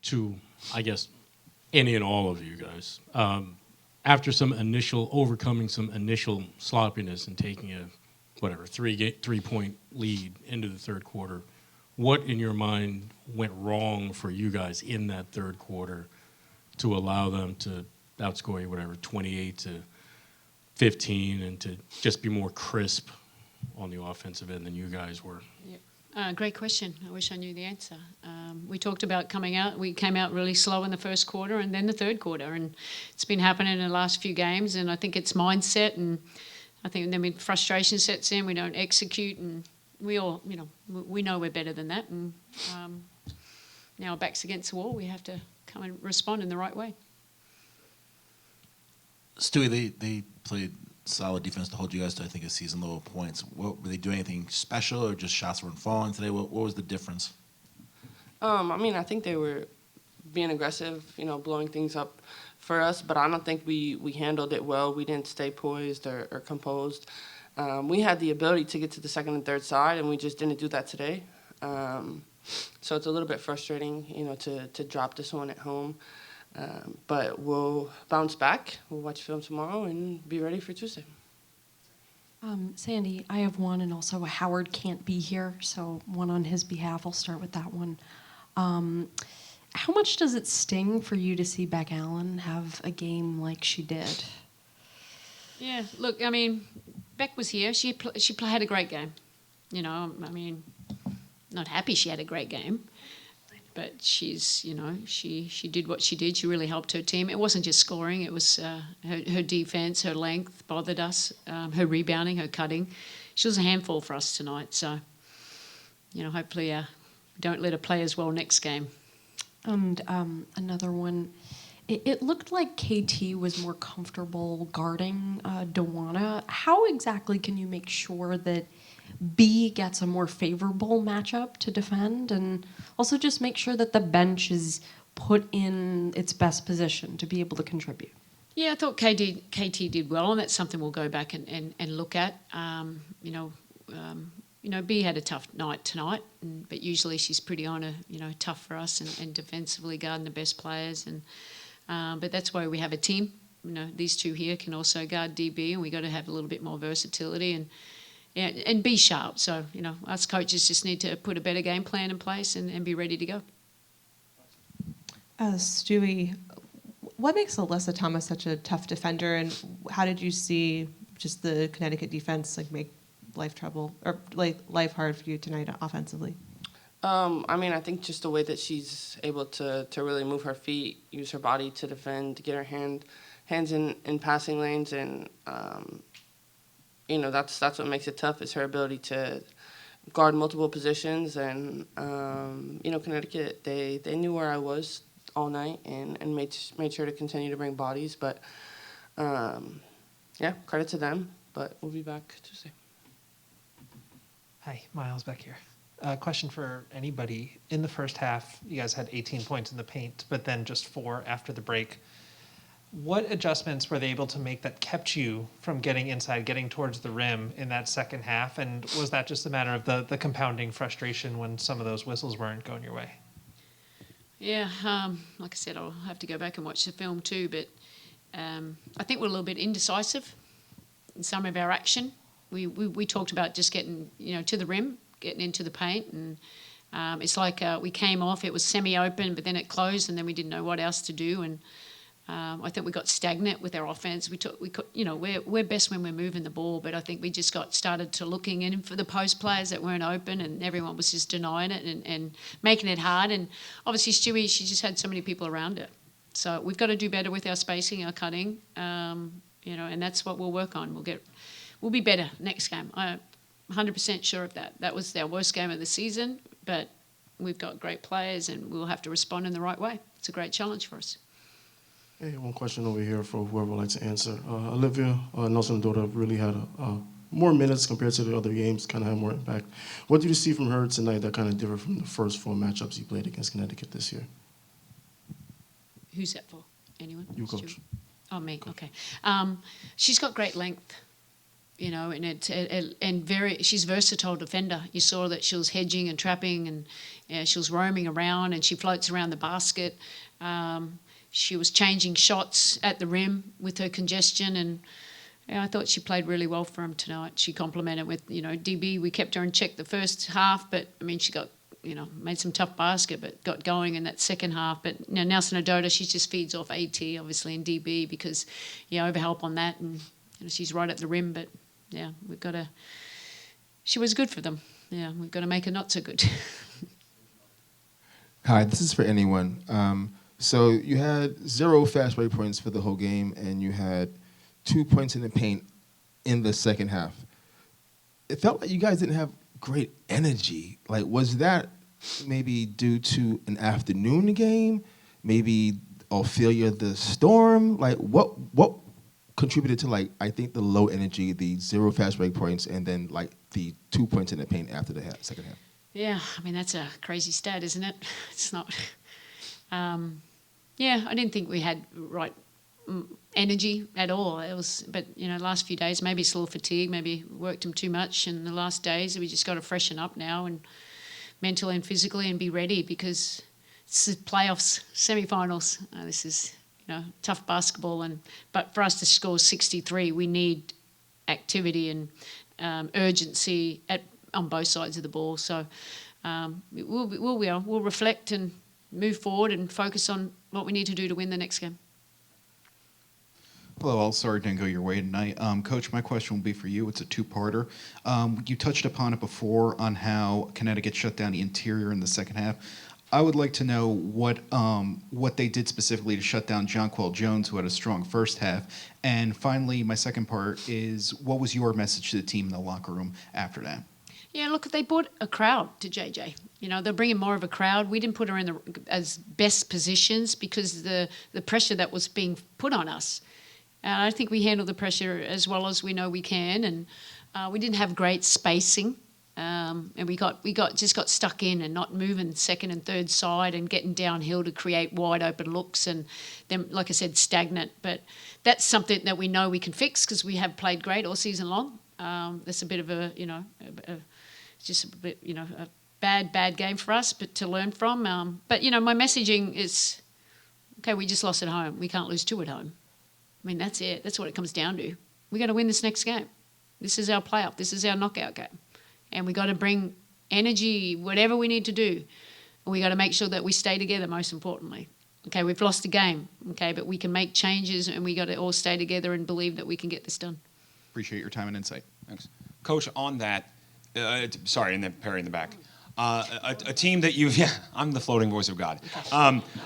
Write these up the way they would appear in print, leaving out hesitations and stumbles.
to, I guess, any and all of you guys. After overcoming some initial sloppiness and taking a, 3-point lead into the third quarter, what in your mind went wrong for you guys in that third quarter to allow them to outscore you, 28-15, and to just be more crisp on the offensive end than you guys were? Yep. Great question. I wish I knew the answer. We talked about coming out. We came out really slow in the first quarter and then the third quarter, and it's been happening in the last few games, and I think it's mindset, and I think then when frustration sets in, we don't execute, and we all, we know we're better than that, and now our back's against the wall. We have to come and respond in the right way. Stewie, they played solid defense to hold you guys to, I think, a season-low points. Were they doing anything special, or just shots weren't falling today? What was the difference? I think they were being aggressive, blowing things up for us, but I don't think we handled it well. We didn't stay poised or composed. We had the ability to get to the second and third side, and we just didn't do that today. So it's a little bit frustrating, to drop this one at home. But we'll bounce back. We'll watch film tomorrow and be ready for Tuesday. Sandy, I have one, and also Howard can't be here, so one on his behalf. I'll start with that one. How much does it sting for you to see Beck Allen have a game like she did? Yeah, look, Beck was here. She had a great game. Not happy she had a great game, but she's, she did what she did. She really helped her team. It wasn't just scoring. It was her defense, her length bothered us, her rebounding, her cutting. She was a handful for us tonight. So, hopefully we don't let her play as well next game. And another one, it looked like KT was more comfortable guarding Dewanna. How exactly can you make sure that B gets a more favorable matchup to defend, and also just make sure that the bench is put in its best position to be able to contribute? Yeah, I thought KT did well, and that's something we'll go back and look at. B had a tough night tonight, but usually she's pretty on tough for us and defensively guarding the best players. But that's why we have a team. These two here can also guard DB, and we got to have a little bit more versatility and be sharp. So, us coaches just need to put a better game plan in place and be ready to go. Stewie, what makes Alyssa Thomas such a tough defender, and how did you see just the Connecticut defense make life hard for you tonight offensively? I think just the way that she's able to really move her feet, use her body to defend, to get her hands in passing lanes, and that's what makes it tough, is her ability to guard multiple positions. And Connecticut, they knew where I was all night and made sure to continue to bring bodies. But credit to them. But we'll be back Tuesday. Hi, Miles back here. Question for anybody. In the first half, you guys had 18 points in the paint, but then just 4 after the break. What adjustments were they able to make that kept you from getting inside, getting towards the rim in that second half? And was that just a matter of the compounding frustration when some of those whistles weren't going your way? Yeah, like I said, I'll have to go back and watch the film too, but I think we're a little bit indecisive in some of our action. We talked about just getting to the rim, getting into the paint, and it's like we came off, it was semi-open, but then it closed, and then we didn't know what else to do, and I think we got stagnant with our offense. We're best when we're moving the ball, but I think we just started to looking in for the post players that weren't open, and everyone was just denying it and making it hard. And obviously Stewie, she just had so many people around her. So we've got to do better with our spacing, our cutting, and that's what we'll work on. We'll be better next game. I'm 100% sure of that. That was our worst game of the season, but we've got great players, and we'll have to respond in the right way. It's a great challenge for us. Hey, one question over here for whoever would like to answer. Olivia Nelson-Dota really had more minutes compared to the other games, kind of had more impact. What did you see from her tonight that kind of differed from the first 4 matchups you played against Connecticut this year? Who's that for? Anyone? You, Coach. Oh, me. Okay. She's got great length. you know, and she's a versatile defender. You saw that she was hedging and trapping, and she was roaming around, and she floats around the basket. She was changing shots at the rim with her congestion, and I thought she played really well for him tonight. She complemented with, you know, DB. We kept her in check the first half, but I mean, she got, you know, made some tough basket, but got going in that second half. But you know, Nelson Adota, she just feeds off AT, obviously, and DB because, overhelp on that, and she's right at the rim. But yeah, she was good for them. Yeah, we've got to make her not so good. Hi, this is for anyone. So you had 0 fast break points for the whole game, and you had 2 points in the paint in the second half. It felt like you guys didn't have great energy. Like, was that maybe due to an afternoon game? Maybe Ophelia the Storm? Like, what contributed to, like, I think the low energy, the 0 fast break points, and then, like, the 2 points in the paint after the second half? Yeah, I mean, that's a crazy stat, isn't it? It's not. I didn't think we had right energy at all. But last few days, maybe it's a little fatigue, maybe worked them too much in the last days. We just got to freshen up now, and mentally and physically, and be ready, because it's the playoffs, semi-finals. This is tough basketball, but for us to score 63, we need activity and urgency on both sides of the ball. So we'll reflect and move forward and focus on what we need to do to win the next game. Hello, all. Sorry it didn't go your way tonight. Coach, my question will be for you. It's a two-parter. You touched upon it before on how Connecticut shut down the interior in the second half. I would like to know what they did specifically to shut down Jonquel Jones, who had a strong first half. And finally, my second part is, what was your message to the team in the locker room after that? Yeah, look, they brought a crowd to JJ. They're bringing more of a crowd. We didn't put her in as best positions because the pressure that was being put on us. I think we handled the pressure as well as we know we can, and we didn't have great spacing, and we got stuck in and not moving second and third side and getting downhill to create wide open looks, and then, like I said, stagnant. But that's something that we know we can fix because we have played great all season long. That's a bit of a bad game for us, but to learn from. But my messaging is, okay, we just lost at home. We can't lose 2 at home. I mean, that's it. That's what it comes down to. We got to win this next game. This is our playoff. This is our knockout game. And we got to bring energy, whatever we need to do. And we got to make sure that we stay together, most importantly. Okay, we've lost a game, okay, but we can make changes, and we got to all stay together and believe that we can get this done. Appreciate your time and insight. Thanks. Coach, on that, and then Perry in the back. A team that you've, I'm the floating voice of God.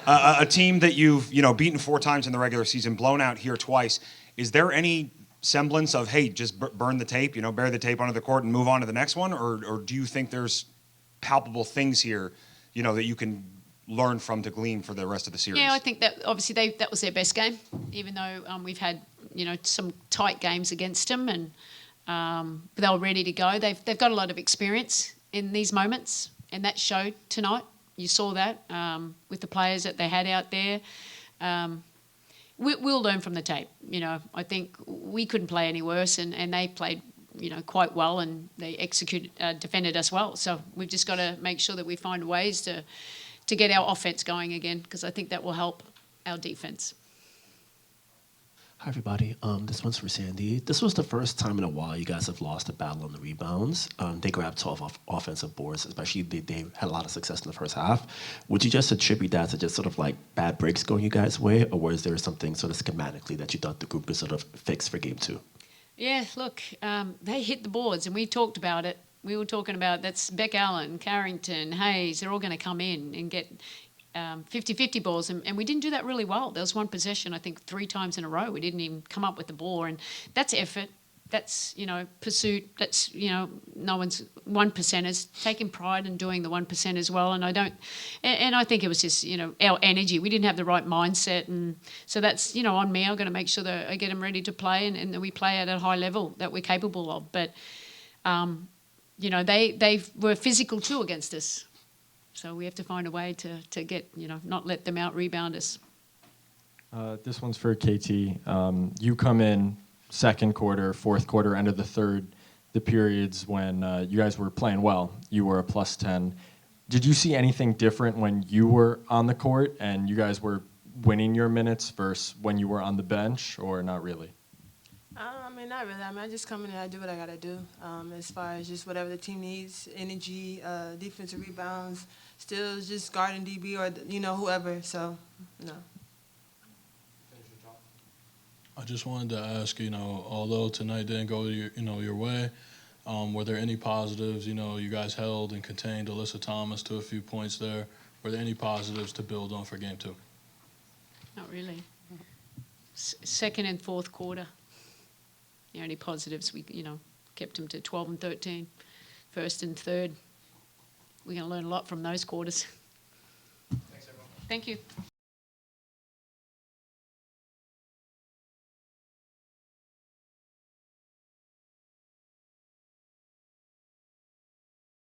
A team that you've, beaten 4 times in the regular season, blown out here twice. Is there any semblance of, hey, just burn the tape, bury the tape onto the court and move on to the next one? Or do you think there's palpable things here, that you can learn from to glean for the rest of the series? Yeah, I think that obviously that was their best game, even though we've had, some tight games against them, and but they were ready to go. They've got a lot of experience in these moments, and that showed tonight. You saw that with the players that they had out there. We'll learn from the tape. I think we couldn't play any worse, and they played, quite well, and they defended us well. So we've just got to make sure that we find ways to get our offense going again, because I think that will help our defense. Hi, everybody. This one's for Sandy. This was the first time in a while you guys have lost a battle on the rebounds. They grabbed 12 offensive boards, especially they had a lot of success in the first half. Would you just attribute that to just sort of like bad breaks going you guys' way, or was there something sort of schematically that you thought the group could sort of fix for game 2? Yeah, look, they hit the boards, and we talked about it. We were talking about that's Beck Allen, Carrington, Hayes. They're all going to come in and get 50-50 balls, and we didn't do that really well. There was one possession, I think, 3 times in a row. We didn't even come up with the ball, and that's effort. That's, pursuit. That's, no one's 1%ers, taking pride in doing the 1% as well. And I think it was just, our energy. We didn't have the right mindset, and so that's, on me. I'm going to make sure that I get them ready to play, and that we play at a high level that we're capable of. But, they were physical too against us. So we have to find a way to get, not let them out-rebound us. This one's for KT. You come in second quarter, fourth quarter, end of the third, the periods when you guys were playing well, you were a plus 10. Did you see anything different when you were on the court and you guys were winning your minutes versus when you were on the bench, or not really? I mean, not really. I mean, I just come in and I do what I got to do as far as just whatever the team needs, energy, defensive rebounds, still just guarding DB or, whoever. So, no. I just wanted to ask, although tonight didn't go your way, were there any positives? You guys held and contained Alyssa Thomas to a few points there. Were there any positives to build on for game 2? Not really. Second and fourth quarter. The only positives, we kept them to 12 and 13. First and third, we're going to learn a lot from those quarters. Thanks, everyone. Thank you.